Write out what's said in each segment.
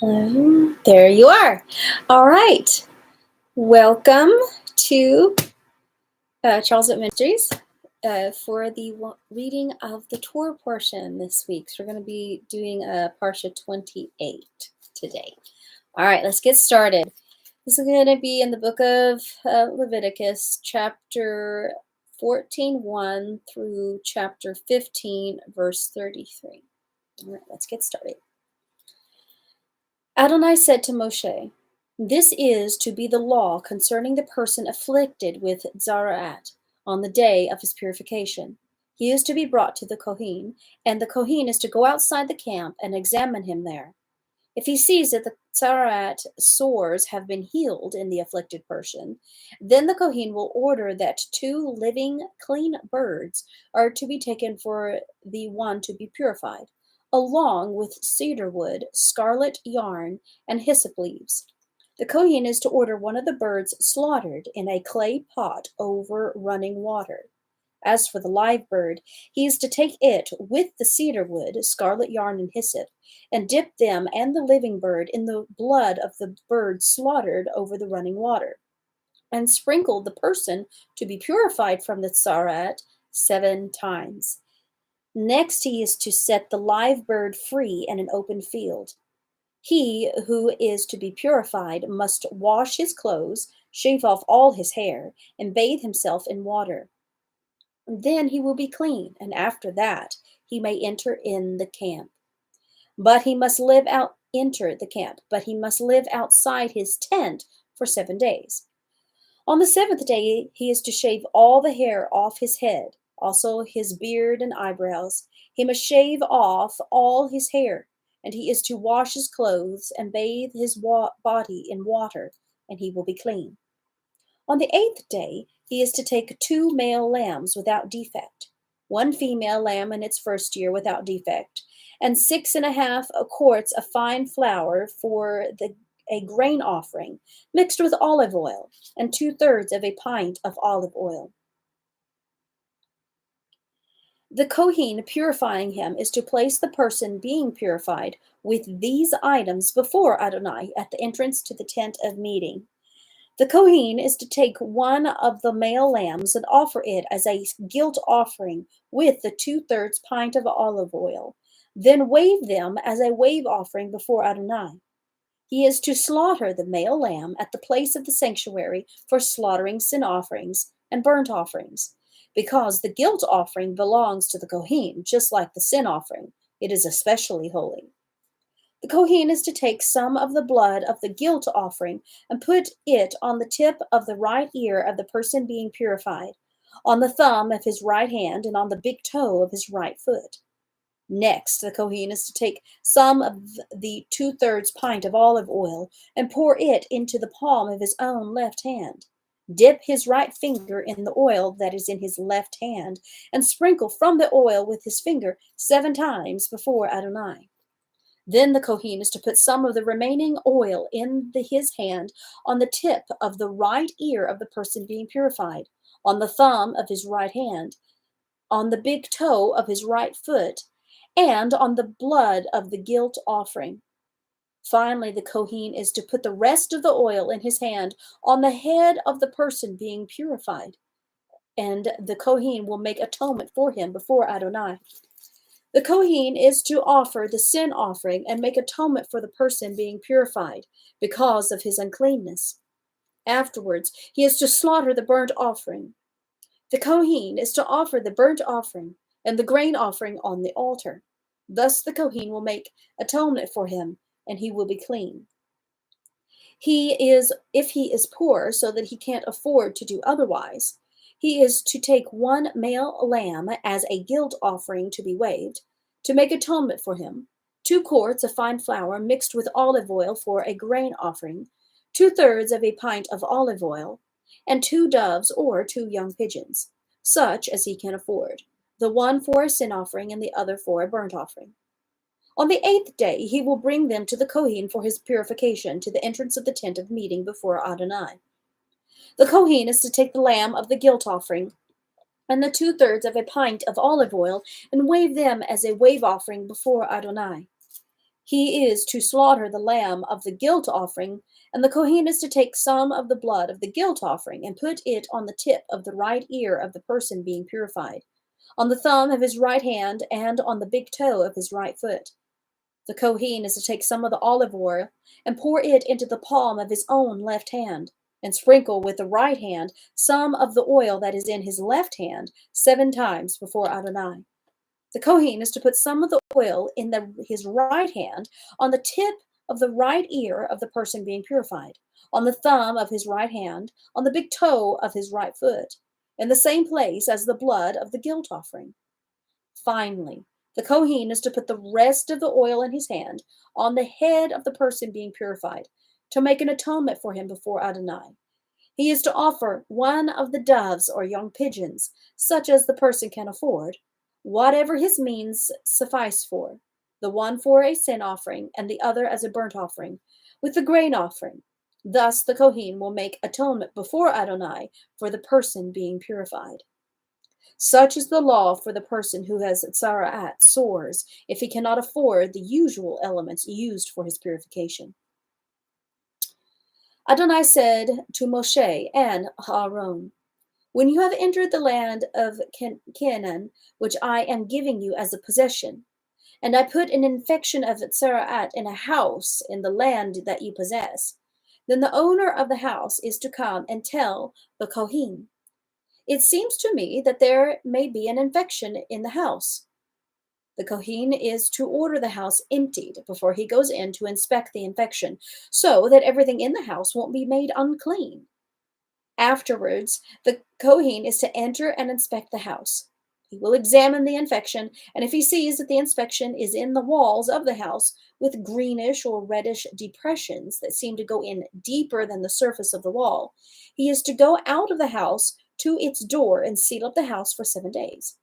There you are. All right. Welcome to Charlesetteministries Ministries for the reading of the Torah portion this week. So we're going to be doing Parasha 28 today. All right, let's get started. This is going to be in the book of Leviticus, chapter 14:1 through chapter 15, verse 33. All right, let's get started. Adonai said to Moshe, "This is to be the law concerning the person afflicted with tzara'at on the day of his purification. He is to be brought to the Kohen, and the Kohen is to go outside the camp and examine him there. If he sees that the tzara'at sores have been healed in the afflicted person, then the Kohen will order that 2 living, clean birds are to be taken for the one to be purified, along with cedar wood, scarlet yarn, and hyssop leaves. The Kohen is to order one of the birds slaughtered in a clay pot over running water. As for the live bird, he is to take it with the cedar wood, scarlet yarn, and hyssop, and dip them and the living bird in the blood of the bird slaughtered over the running water, and sprinkle the person to be purified from the tzara'at 7 times. Next, he is to set the live bird free in an open field. He who is to be purified must wash his clothes, shave off all his hair, and bathe himself in water. Then he will be clean, and after that he may enter the camp. But he must live outside his tent for 7 days. On the 7th day he is to shave all the hair off his head, also his beard and eyebrows. He must shave off all his hair, and he is to wash his clothes and bathe his body in water, and he will be clean. On the 8th day he is to take 2 male lambs without defect, 1 female lamb in its first year without defect, and 6½ quarts of fine flour for a grain offering, mixed with olive oil, and 2/3 of a pint of olive oil. The Kohen purifying him is to place the person being purified with these items before Adonai at the entrance to the tent of meeting. The Kohen is to take one of the male lambs and offer it as a guilt offering with the 2/3 pint of olive oil, then wave them as a wave offering before Adonai. He is to slaughter the male lamb at the place of the sanctuary for slaughtering sin offerings and burnt offerings. Because the guilt offering belongs to the Kohen, just like the sin offering, it is especially holy. The Kohen is to take some of the blood of the guilt offering and put it on the tip of the right ear of the person being purified, on the thumb of his right hand, and on the big toe of his right foot. Next, the Kohen is to take some of the 2/3 pint of olive oil and pour it into the palm of his own left hand. Dip his right finger in the oil that is in his left hand, and sprinkle from the oil with his finger 7 times before Adonai. Then the Kohen is to put some of the remaining oil in his hand on the tip of the right ear of the person being purified, on the thumb of his right hand, on the big toe of his right foot, and on the blood of the guilt offering. Finally, the Kohen is to put the rest of the oil in his hand on the head of the person being purified, and the Kohen will make atonement for him before Adonai. The Kohen is to offer the sin offering and make atonement for the person being purified because of his uncleanness. Afterwards, he is to slaughter the burnt offering. The Kohen is to offer the burnt offering and the grain offering on the altar. Thus the Kohen will make atonement for him, and he will be clean. If he is poor so that he can't afford to do otherwise, he is to take 1 male lamb as a guilt offering to be waved, to make atonement for him, 2 quarts of fine flour mixed with olive oil for a grain offering, 2/3 of a pint of olive oil, and 2 doves or 2 young pigeons, such as he can afford, the one for a sin offering and the other for a burnt offering. On the 8th day he will bring them to the Kohen for his purification to the entrance of the tent of meeting before Adonai. The Kohen is to take the lamb of the guilt offering and the 2/3 of a pint of olive oil and wave them as a wave offering before Adonai. He is to slaughter the lamb of the guilt offering, and the Kohen is to take some of the blood of the guilt offering and put it on the tip of the right ear of the person being purified, on the thumb of his right hand, and on the big toe of his right foot. The Kohen is to take some of the olive oil and pour it into the palm of his own left hand, and sprinkle with the right hand some of the oil that is in his left hand 7 times before Adonai. The Kohen is to put some of the oil in his right hand on the tip of the right ear of the person being purified, on the thumb of his right hand, on the big toe of his right foot, in the same place as the blood of the guilt offering. Finally, the Kohen is to put the rest of the oil in his hand on the head of the person being purified, to make an atonement for him before Adonai. He is to offer one of the doves or young pigeons, such as the person can afford, whatever his means suffice for, the one for a sin offering and the other as a burnt offering, with the grain offering. Thus the Kohen will make atonement before Adonai for the person being purified. Such is the law for the person who has tzara'at, sores, if he cannot afford the usual elements used for his purification. Adonai said to Moshe and Aaron, "When you have entered the land of Canaan, which I am giving you as a possession, and I put an infection of tzara'at in a house in the land that you possess, then the owner of the house is to come and tell the Kohen, 'It seems to me that there may be an infection in the house.' The Kohen is to order the house emptied before he goes in to inspect the infection, so that everything in the house won't be made unclean. Afterwards, the Kohen is to enter and inspect the house. He will examine the infection, and if he sees that the infection is in the walls of the house with greenish or reddish depressions that seem to go in deeper than the surface of the wall, he is to go out of the house to its door and seal up the house for 7 days.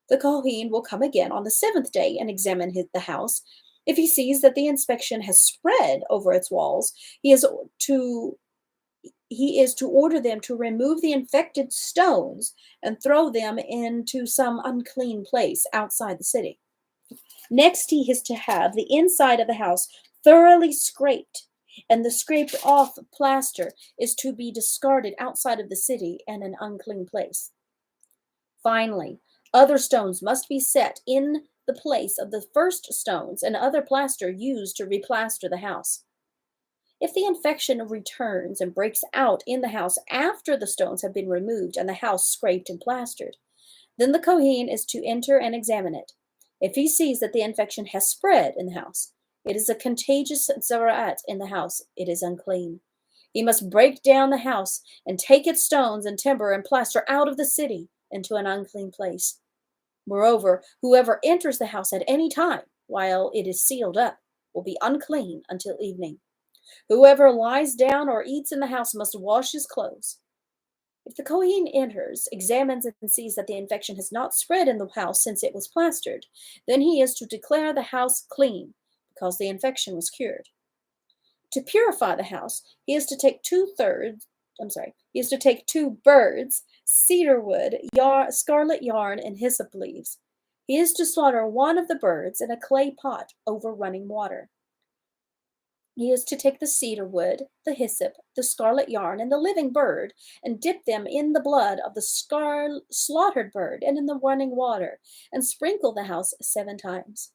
The Kohen will come again on the 7th day and examine the house. If he sees that the infection has spread over its walls, he is to order them to remove the infected stones and throw them into some unclean place outside the city. Next, he is to have the inside of the house thoroughly scraped, and the scraped off plaster is to be discarded outside of the city in an unclean place. Finally, other stones must be set in the place of the first stones and other plaster used to replaster the house. If the infection returns and breaks out in the house after the stones have been removed and the house scraped and plastered, then the Kohen is to enter and examine it. If he sees that the infection has spread in the house, it is a contagious tzara'at in the house, it is unclean. He must break down the house and take its stones and timber and plaster out of the city into an unclean place. Moreover, whoever enters the house at any time while it is sealed up will be unclean until evening. Whoever lies down or eats in the house must wash his clothes. If the Kohen enters, examines and sees that the infection has not spread in the house since it was plastered, then he is to declare the house clean because the infection was cured. To purify the house, he is to take 2 birds, cedar wood, scarlet yarn, and hyssop leaves. He is to slaughter one of the birds in a clay pot over running water. He is to take the cedar wood, the hyssop, the scarlet yarn, and the living bird, and dip them in the blood of the slaughtered bird and in the running water, and sprinkle the house 7 times.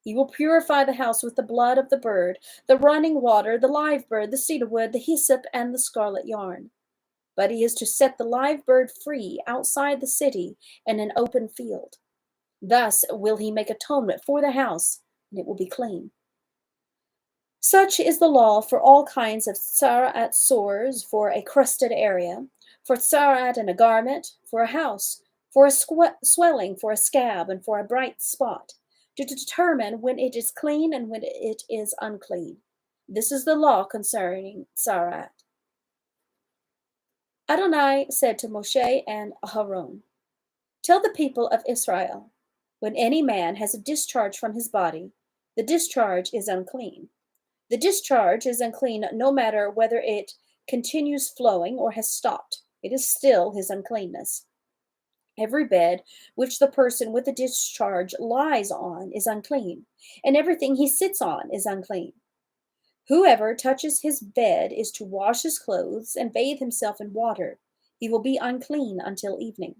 He will purify the house with the blood of the bird, the running water, the live bird, the cedar wood, the hyssop, and the scarlet yarn. But he is to set the live bird free outside the city in an open field. Thus will he make atonement for the house, and it will be clean. Such is the law for all kinds of tzara'at sores, for a crusted area, for tzara'at in a garment, for a house, for a swelling, for a scab, and for a bright spot, to determine when it is clean and when it is unclean. This is the law concerning tzara'at. Adonai said to Moshe and Aaron, "Tell the people of Israel, when any man has a discharge from his body, the discharge is unclean. The discharge is unclean no matter whether it continues flowing or has stopped. It is still his uncleanness. Every bed which the person with the discharge lies on is unclean, and everything he sits on is unclean. Whoever touches his bed is to wash his clothes and bathe himself in water. He will be unclean until evening.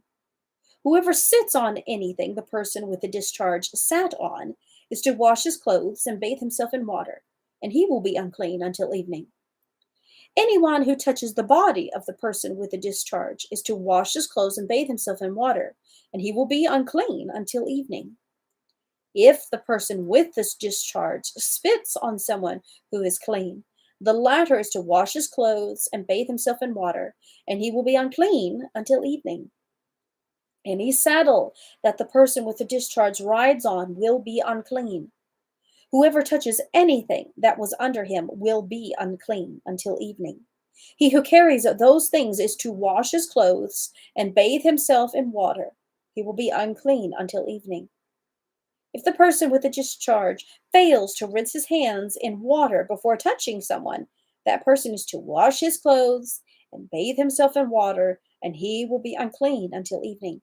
Whoever sits on anything the person with the discharge sat on is to wash his clothes and bathe himself in water, and he will be unclean until evening. Anyone who touches the body of the person with the discharge is to wash his clothes and bathe himself in water, and he will be unclean until evening. If the person with this discharge spits on someone who is clean, the latter is to wash his clothes and bathe himself in water, and he will be unclean until evening. Any saddle that the person with the discharge rides on will be unclean. Whoever touches anything that was under him will be unclean until evening. He who carries those things is to wash his clothes and bathe himself in water. He will be unclean until evening. If the person with the discharge fails to rinse his hands in water before touching someone, that person is to wash his clothes and bathe himself in water, and he will be unclean until evening.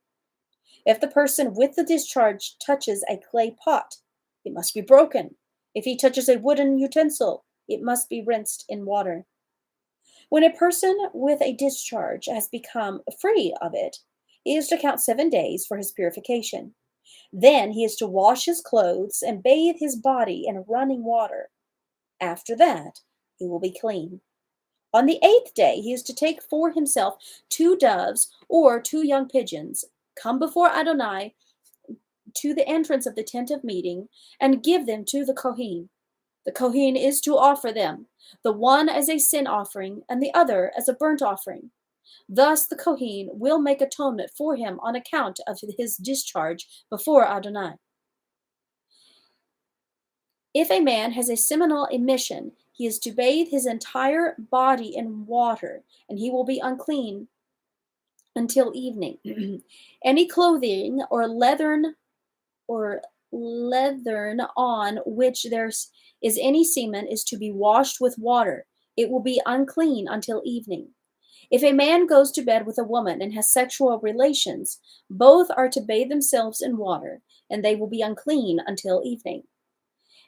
If the person with the discharge touches a clay pot, it must be broken. If he touches a wooden utensil, it must be rinsed in water. When a person with a discharge has become free of it, he is to count 7 days for his purification. Then he is to wash his clothes and bathe his body in running water. After that, he will be clean. On the 8th day, he is to take for himself 2 doves or 2 young pigeons, come before Adonai to the entrance of the tent of meeting, and give them to the Kohen. The Kohen is to offer them, the one as a sin offering and the other as a burnt offering. Thus the Kohen will make atonement for him on account of his discharge before Adonai. If a man has a seminal emission, he is to bathe his entire body in water, and he will be unclean until evening. Any clothing or leathern on which there is any semen is to be washed with water. It will be unclean until evening. If a man goes to bed with a woman and has sexual relations, both are to bathe themselves in water, and they will be unclean until evening.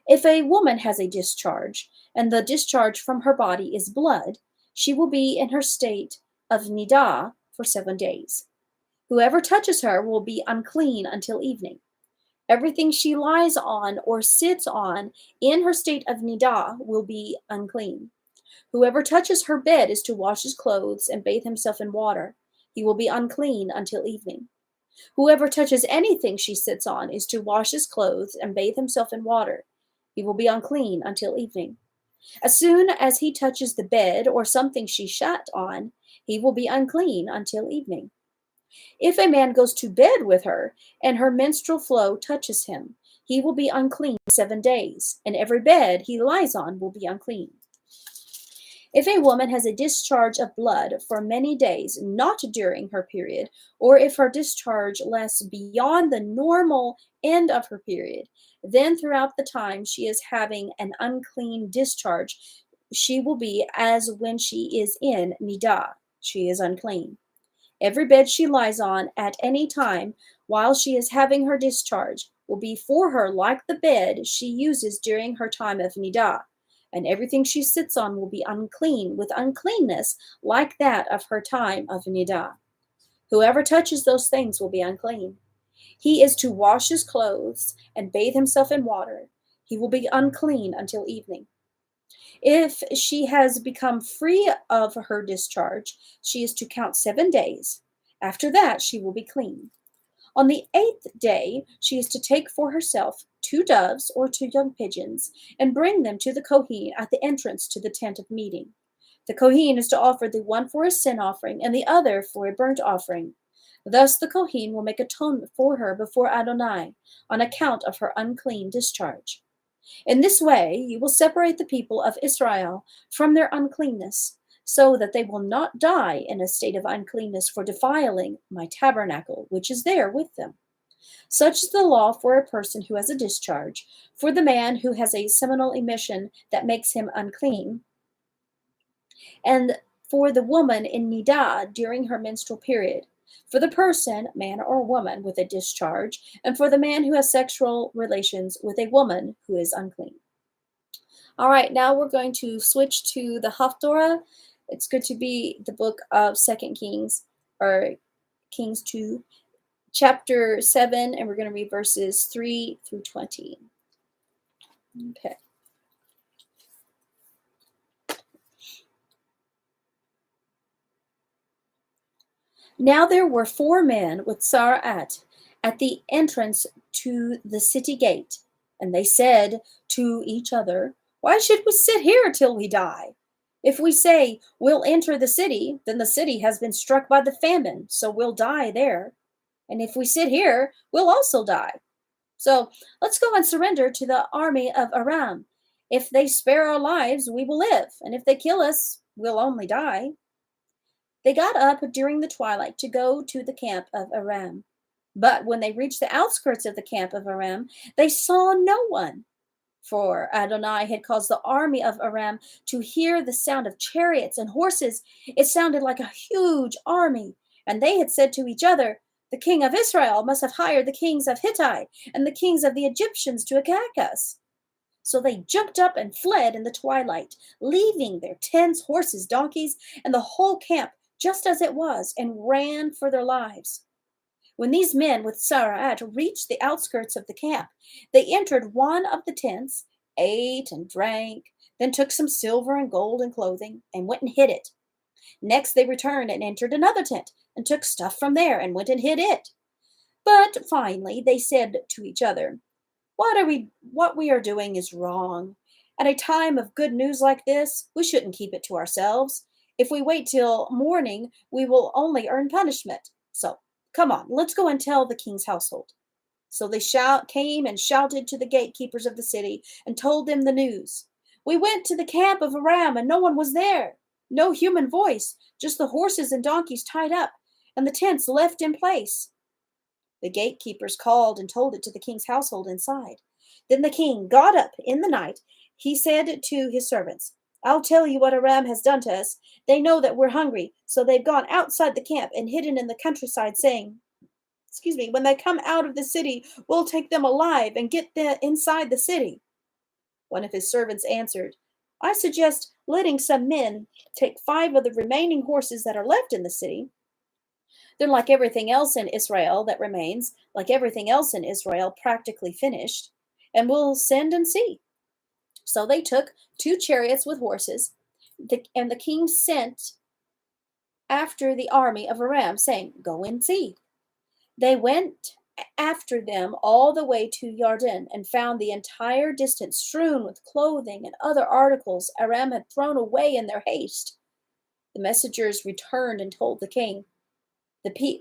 If a woman has a discharge, and the discharge from her body is blood, she will be in her state of nidah for 7 days. Whoever touches her will be unclean until evening. Everything she lies on or sits on in her state of nidah will be unclean. Whoever touches her bed is to wash his clothes and bathe himself in water. He will be unclean until evening. Whoever touches anything she sits on is to wash his clothes and bathe himself in water. He will be unclean until evening. As soon as he touches the bed or something she sat on, he will be unclean until evening. If a man goes to bed with her and her menstrual flow touches him, he will be unclean 7 days, and every bed he lies on will be unclean. If a woman has a discharge of blood for many days, not during her period, or if her discharge lasts beyond the normal end of her period, then throughout the time she is having an unclean discharge, she will be as when she is in nidah. She is unclean. Every bed she lies on at any time while she is having her discharge will be for her like the bed she uses during her time of nidah, and everything she sits on will be unclean with uncleanness like that of her time of nidah. Whoever touches those things will be unclean. He is to wash his clothes and bathe himself in water. He will be unclean until evening. If she has become free of her discharge, she is to count 7 days. After that, she will be clean. On the 8th day, she is to take for herself 2 doves or 2 young pigeons and bring them to the Kohen at the entrance to the tent of meeting. The Kohen is to offer the one for a sin offering and the other for a burnt offering. Thus the Kohen will make atonement for her before Adonai on account of her unclean discharge. In this way, you will separate the people of Israel from their uncleanness, so that they will not die in a state of uncleanness for defiling my tabernacle, which is there with them. Such is the law for a person who has a discharge, for the man who has a seminal emission that makes him unclean, and for the woman in nidah during her menstrual period. for the person, man or woman, with a discharge, and for the man who has sexual relations with a woman who is unclean. All right, now we're going to switch to the Haftarah. It's good to be the book of 2 Kings, or Kings 2, chapter 7, and we're going to read verses 3 through 20. Okay. Now there were 4 men with tzara'at at the entrance to the city gate, and they said to each other, "Why should we sit here till we die? If we say, 'We'll enter the city,' then the city has been struck by the famine, so we'll die there. And if we sit here, we'll also die. So let's go and surrender to the army of Aram. If they spare our lives, we will live, and if they kill us, we'll only die." They got up during the twilight to go to the camp of Aram. But when they reached the outskirts of the camp of Aram, they saw no one. For Adonai had caused the army of Aram to hear the sound of chariots and horses. It sounded like a huge army. And they had said to each other, "The king of Israel must have hired the kings of Hittite and the kings of the Egyptians to attack us." So they jumped up and fled in the twilight, leaving their tents, horses, donkeys, and the whole camp just as it was, and ran for their lives. When these men with tzara'at reached the outskirts of the camp, they entered one of the tents, ate and drank, then took some silver and gold and clothing, and went and hid it. Next they returned and entered another tent, and took stuff from there, and went and hid it. But finally they said to each other, What we are doing is wrong. At a time of good news like this, we shouldn't keep it to ourselves. If we wait till morning, we will only earn punishment. So, come on, let's go and tell the king's household." So they came and shouted to the gatekeepers of the city and told them the news. "We went to the camp of Aram and no one was there. No human voice, just the horses and donkeys tied up and the tents left in place." The gatekeepers called and told it to the king's household inside. Then the king got up in the night. He said to his servants, "I'll tell you what Aram has done to us. They know that we're hungry, so they've gone outside the camp and hidden in the countryside, saying, when they come out of the city, we'll take them alive and get them inside the city." One of his servants answered, "I suggest letting some men take 5 of the remaining horses that are left in the city. Then, like everything else in Israel that remains, like everything else in Israel practically finished, and we'll send and see." So they took 2 chariots with horses, and the king sent after the army of Aram, saying, "Go and see." They went after them all the way to Yarden, and found the entire distance strewn with clothing and other articles Aram had thrown away in their haste. The messengers returned and told the king.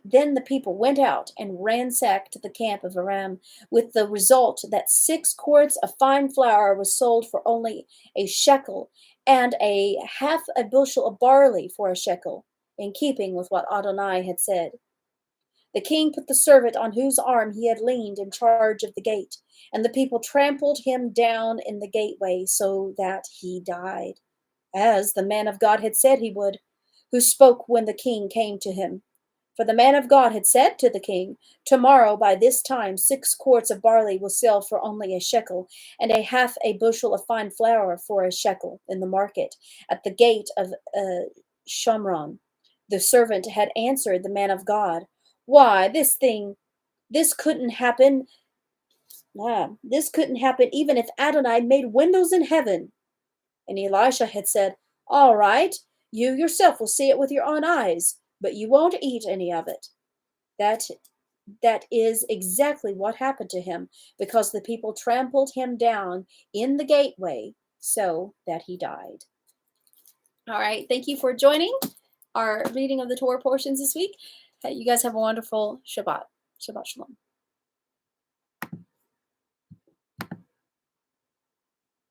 Then the people went out and ransacked the camp of Aram, with the result that 6 quarts of fine flour was sold for only a shekel, and a half a bushel of barley for a shekel, in keeping with what Adonai had said. The king put the servant on whose arm he had leaned in charge of the gate, and the people trampled him down in the gateway so that he died, as the man of God had said he would, who spoke when the king came to him. For the man of God had said to the king, "Tomorrow by this time 6 quarts of barley will sell for only a shekel, and a half a bushel of fine flour for a shekel in the market, at the gate of Shomron." The servant had answered the man of God, "Why, this couldn't happen. This couldn't happen even if Adonai made windows in heaven." And Elisha had said, "All right, you yourself will see it with your own eyes, but you won't eat any of it." That is exactly what happened to him, because the people trampled him down in the gateway so that he died. All right, thank you for joining our reading of the Torah portions this week. You guys have a wonderful Shabbat. Shabbat Shalom.